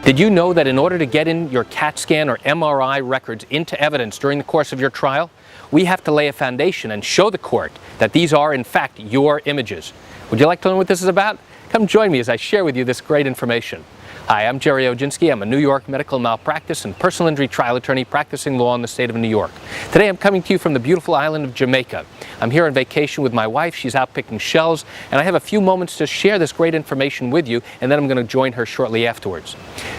Did you know that in order to get in your CAT scan or MRI records into evidence during the course of your trial, we have to lay a foundation and show the court that these are in fact your images? Would you like to learn what this is about? Come join me as I share with you this great information. Hi, I'm Gerry Oginski. I'm a New York medical malpractice and personal injury trial attorney practicing law in the state of New York. Today I'm coming to you from the beautiful island of Jamaica. I'm here on vacation with my wife. She's out picking shells, and I have a few moments to share this great information with you, and then I'm going to join her shortly afterwards.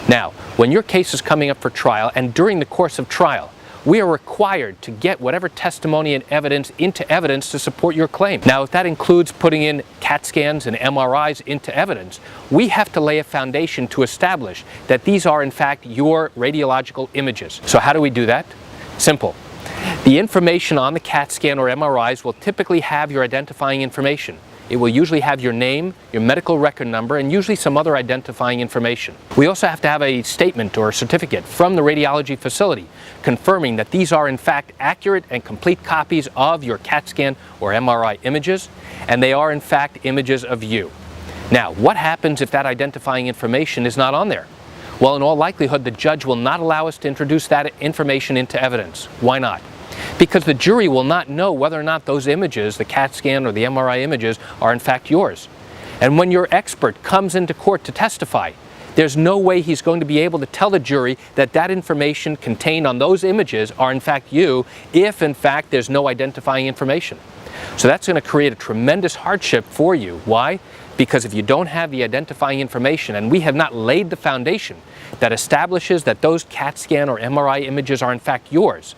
Now, when your case is coming up for trial and during the course of trial, we are required to get whatever testimony and evidence into evidence to support your claim. Now, if that includes putting in CAT scans and MRIs into evidence, we have to lay a foundation to establish that these are in fact your radiological images. So how do we do that? Simple. The information on the CAT scan or MRIs will typically have your identifying information. It will usually have your name, your medical record number, and usually some other identifying information. We also have to have a statement or a certificate from the radiology facility confirming that these are in fact accurate and complete copies of your CAT scan or MRI images, and they are in fact images of you. Now, what happens if that identifying information is not on there? Well, in all likelihood, the judge will not allow us to introduce that information into evidence. Why not? Because the jury will not know whether or not those images, the CAT scan or the MRI images, are in fact yours. And when your expert comes into court to testify, there's no way he's going to be able to tell the jury that that information contained on those images are in fact you, if in fact there's no identifying information. So that's going to create a tremendous hardship for you. Why? Because if you don't have the identifying information, and we have not laid the foundation that establishes that those CAT scan or MRI images are in fact yours,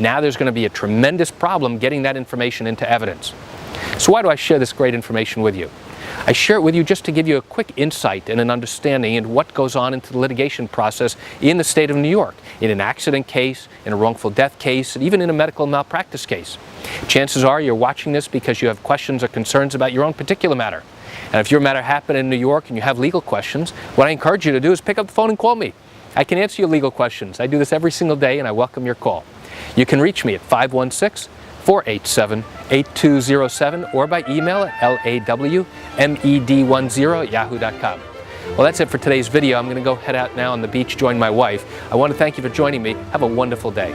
now there's going to be a tremendous problem getting that information into evidence. So why do I share this great information with you? I share it with you just to give you a quick insight and an understanding into what goes on into the litigation process in the state of New York, in an accident case, in a wrongful death case, and even in a medical malpractice case. Chances are you're watching this because you have questions or concerns about your own particular matter. And if your matter happened in New York and you have legal questions, what I encourage you to do is pick up the phone and call me. I can answer your legal questions. I do this every single day, and I welcome your call. You can reach me at 516-487-8207 or by email at lawmed10@yahoo.com. Well, that's it for today's video. I'm going to go head out now on the beach, join my wife. I want to thank you for joining me. Have a wonderful day.